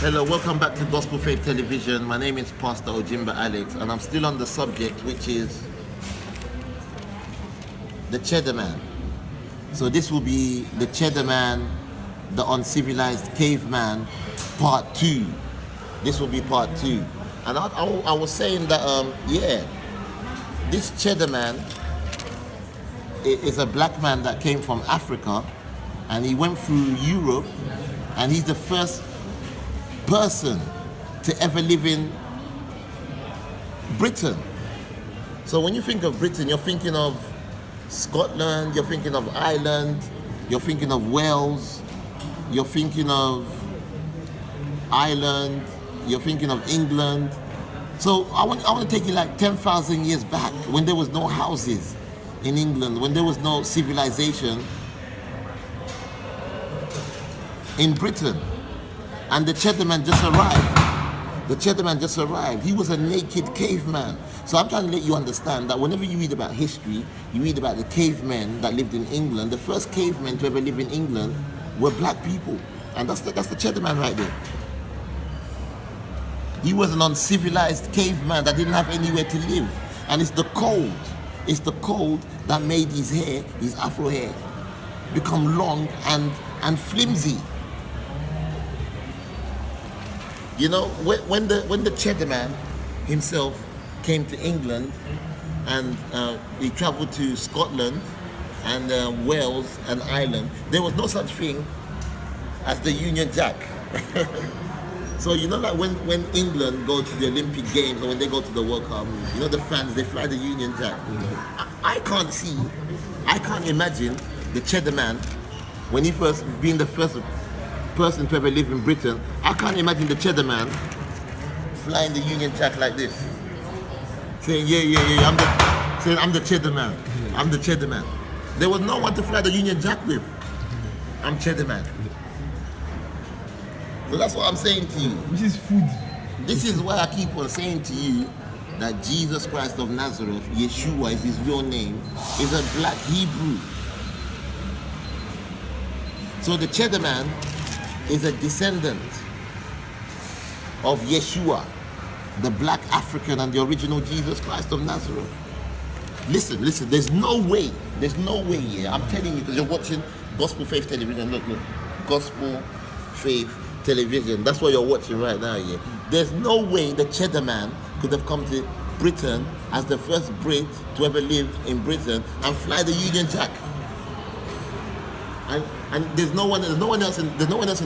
Hello, welcome back to Gospelfaith Television. My name is Pastor Ojimba Alex, and I'm still on the subject, which is the Cheddar Man. So this will be the Cheddar Man, the uncivilized caveman, part 2. This will be part 2. And I was saying that, this Cheddar Man is a black man that came from Africa, and he went through Europe, and he's the first person to ever live in Britain. So when you think of Britain, you're thinking of Scotland, you're thinking of Ireland, you're thinking of Wales, you're thinking of Ireland, you're thinking of England. So I want to take you like 10,000 years back, when there was no houses in England, when there was no civilization in Britain. And the Cheddar Man just arrived. The Cheddar Man just arrived. He was a naked caveman. So I'm trying to let you understand that whenever you read about history, you read about the cavemen that lived in England. The first cavemen to ever live in England were black people. And that's the Cheddar Man right there. He was an uncivilized caveman that didn't have anywhere to live. And it's the cold that made his hair, his afro hair, become long and flimsy. You know, when the Cheddar Man himself came to England, and he traveled to Scotland and Wales and Ireland, there was no such thing as the Union Jack. So you know, like when England go to the Olympic Games or when they go to the World Cup, you know, the fans, they fly the Union Jack. I can't imagine the Cheddar Man when he first being the first person to ever live in Britain. I can't imagine the Cheddar Man flying the Union Jack like this, saying, I'm the Cheddar Man. I'm the Cheddar Man. There was no one to fly the Union Jack with. I'm Cheddar Man. So that's what I'm saying to you. Which is food. This is why I keep on saying to you that Jesus Christ of Nazareth, Yeshua is his real name, is a black Hebrew. So the Cheddar Man is a descendant of Yeshua, the black African and the original Jesus Christ of Nazareth. Listen, there's no way here. I'm telling you, because you're watching Gospelfaith Television. Look, Gospelfaith Television. That's what you're watching right now, yeah. There's no way the Cheddar Man could have come to Britain as the first Brit to ever live in Britain and fly the Union Jack. And there's no one else in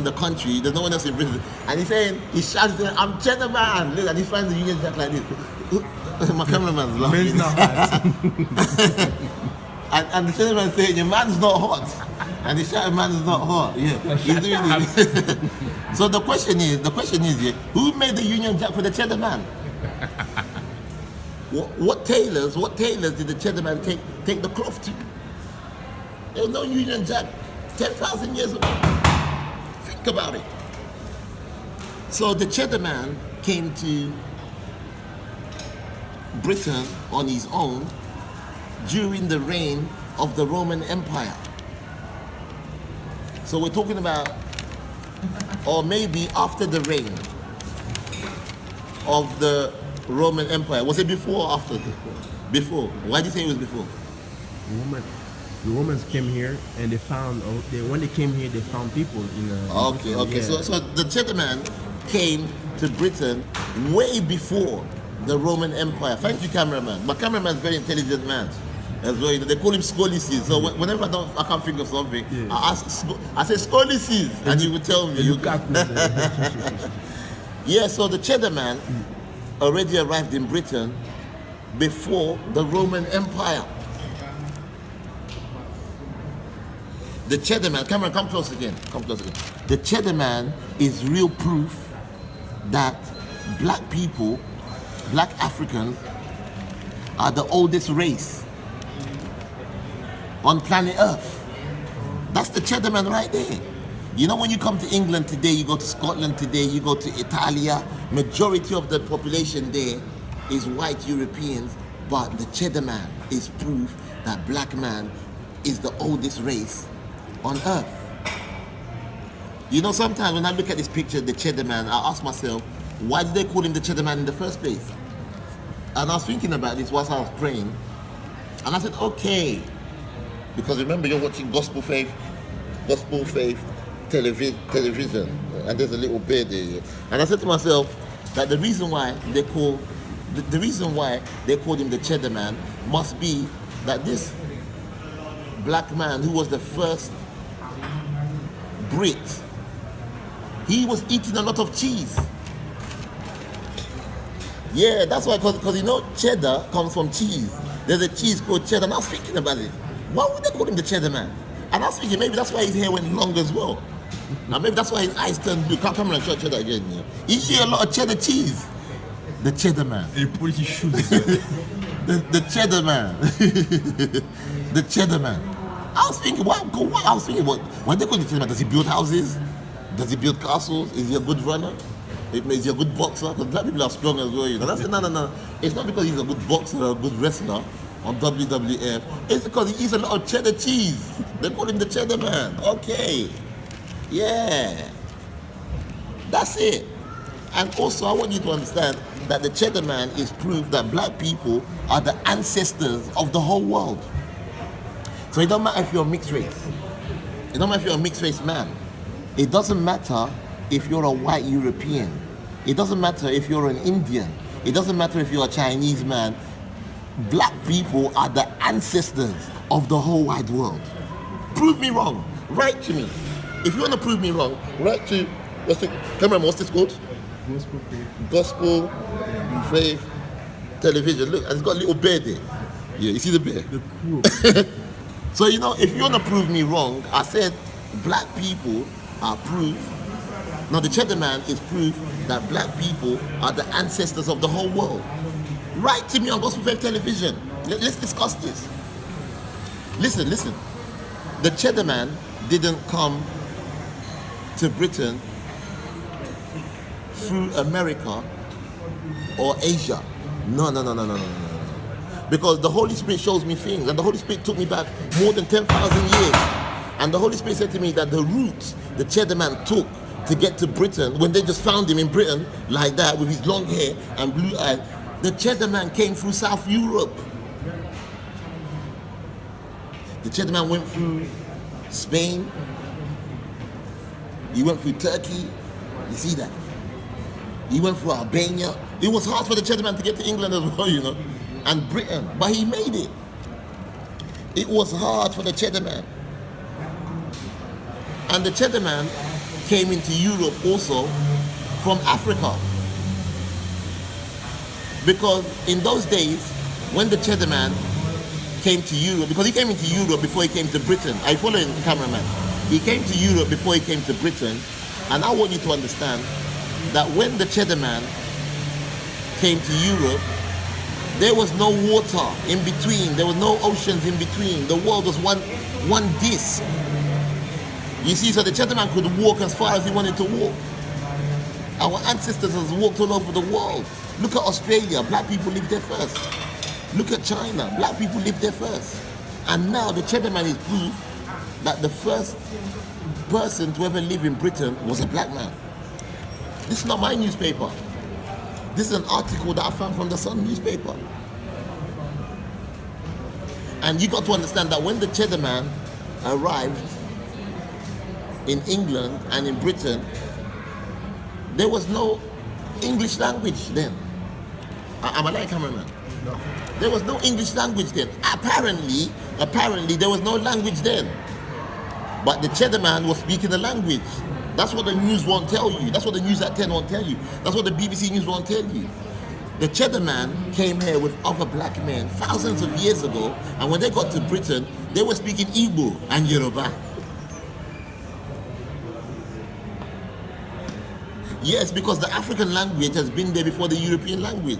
the country, there's no one else in Britain. And he's shouting, I'm Cheddar Man. Look, and he's flying the Union Jack like this. My cameraman's laughing. It's not hot. and the Cheddar Man saying, your man's not hot. And the Cheddar Man is not hot. Yeah. He's doing it. So the question is, yeah, who made the Union Jack for the Cheddar Man? What tailors did the Cheddar Man take the cloth to? There was no Union Jack 10,000 years ago. Think about it. So the Cheddar Man came to Britain on his own during the reign of the Roman Empire. So we're talking about, or maybe after the reign of the Roman Empire. Was it before or after? Before. Why do you say it was before? The Romans came here and when they came here, they found people in Okay. Yeah. So the Cheddar Man came to Britain way before the Roman Empire. Thank you, cameraman. My cameraman is a very intelligent man as well. They call him Scolices. So whenever I can't think of something, yeah. I say Scolices, and he would tell me. Yeah, so the Cheddar Man already arrived in Britain before the Roman Empire. The Cheddar Man, Cameron, come close again. The Cheddar Man is real proof that black people, black African, are the oldest race on planet Earth. That's the Cheddar Man right there. You know, when you come to England today, you go to Scotland today, you go to Italia, majority of the population there is white Europeans, but the Cheddar Man is proof that black man is the oldest race on earth. You know, sometimes when I look at this picture, the cheddar man, I ask myself, why did they call him the cheddar man in the first place? And I was thinking about this whilst I was praying, and I said, okay, because remember you're watching Gospelfaith Television, and there's a little bear there. And I said to myself that the reason why they call him the cheddar man must be that this black man who was the first Brit, he was eating a lot of cheese. Yeah, that's why, because you know cheddar comes from cheese. There's a cheese called cheddar, and I was thinking about it. Why would they call him the cheddar man? And I was thinking maybe that's why his hair went long as well. Now maybe that's why his eyes turned blue. Come and show cheddar again. Yeah. He eat a lot of cheddar cheese. The cheddar man. And he put his shoes. the cheddar man. The cheddar man. I was thinking, what they call the cheddar man? Does he build houses? Does he build castles? Is he a good runner? Is he a good boxer? Because black people are strong as well. You know? I said, no. It's not because he's a good boxer or a good wrestler on WWF. It's because he eats a lot of cheddar cheese. They call him the cheddar man. Okay. Yeah. That's it. And also, I want you to understand that the cheddar man is proof that black people are the ancestors of the whole world. So it don't matter if you're a mixed race. It don't matter if you're a mixed race man. It doesn't matter if you're a white European. It doesn't matter if you're an Indian. It doesn't matter if you're a Chinese man. Black people are the ancestors of the whole wide world. Prove me wrong. Write to me. If you want to prove me wrong, write to, what's this called? Gospelfaith Television. Look, and it's got a little bear there. Yeah, you see the bear? The crew. So, you know, if you want to prove me wrong, I said black people are proof. Now, the cheddar man is proof that black people are the ancestors of the whole world. Write to me on Gospelfaith Television. Let's discuss this. Listen. The cheddar man didn't come to Britain through America or Asia. No. Because the Holy Spirit shows me things, and the Holy Spirit took me back more than 10,000 years. And the Holy Spirit said to me that the route the cheddar man took to get to Britain, when they just found him in Britain like that with his long hair and blue eyes, the cheddar man came through South Europe. The cheddar man went through Spain. He went through Turkey. You see that? He went through Albania. It was hard for the cheddar man to get to England as well, you know, and Britain, but he made it. It was hard for the cheddar man. And the cheddar man came into Europe also from Africa. Because in those days, when the cheddar man came to Europe, because he came into Europe before he came to Britain. Are you following, cameraman? He came to Europe before he came to Britain. And I want you to understand that when the cheddar man came to Europe, there was no water in between. There were no oceans in between. The world was one disc. You see, so the cheddar man could walk as far as he wanted to walk. Our ancestors have walked all over the world. Look at Australia, black people lived there first. Look at China, black people lived there first. And now the cheddar man is proof that the first person to ever live in Britain was a black man. This is not my newspaper. This is an article that I found from the Sun newspaper. And you got to understand that when the cheddar man arrived in England and in Britain, there was no English language then. Am I right, cameraman? No. There was no English language then. Apparently there was no language then. But the cheddar man was speaking the language. That's what the news won't tell you. That's what the news at 10 won't tell you. That's what the BBC News won't tell you. The cheddar man came here with other black men thousands of years ago, and when they got to Britain, they were speaking Igbo and Yoruba. Yes, because the African language has been there before the European language.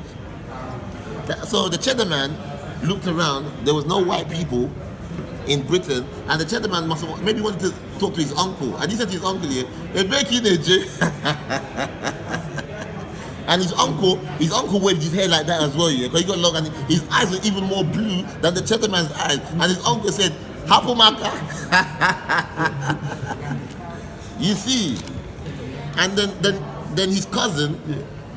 So the cheddar man looked around, there was no white people in Britain, and the cheddar man must have maybe wanted to talk to his uncle. And he said to his uncle here, and his uncle waved his hair like that as well, yeah, because he got long and his eyes were even more blue than the cheddar man's eyes. And his uncle said, Hapumaka. You see, and then his cousin,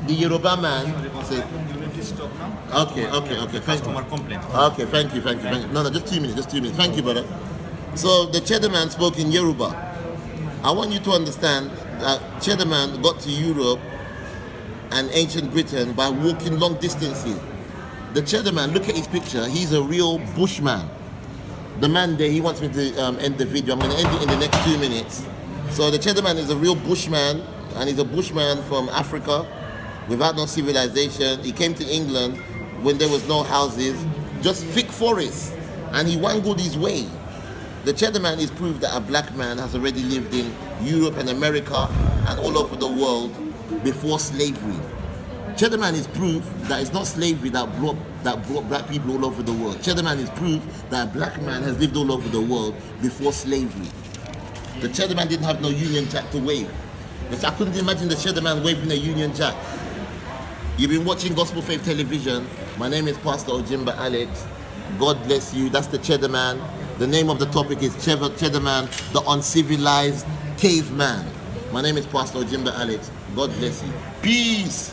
the Yoruba man, said, You need to stop now. okay. Thank you. Customer complaint. Okay, thank you. No, just 2 minutes. Thank you, brother. So the cheddar man spoke in Yoruba. I want you to understand that cheddar man got to Europe and ancient Britain by walking long distances. The cheddar man, look at his picture. He's a real bushman. The man there, he wants me to end the video. I'm going to end it in the next 2 minutes. So the cheddar man is a real bushman, and he's a bushman from Africa without no civilization. He came to England when there was no houses, just thick forests, and he wangled his way. The cheddar man is proof that a black man has already lived in Europe and America and all over the world before slavery. Cheddar man is proof that it's not slavery that brought black people all over the world. Cheddar man is proof that a black man has lived all over the world before slavery. The cheddar man didn't have no Union Jack to wave. I couldn't imagine the cheddar man waving a Union Jack. You've been watching Gospelfaith Television. My name is Pastor Ojimba Alex. God bless you. That's the cheddar man. The name of the topic is Cheddar Man, the uncivilized caveman. My name is Pastor Ojimba Alex. God bless you. Peace.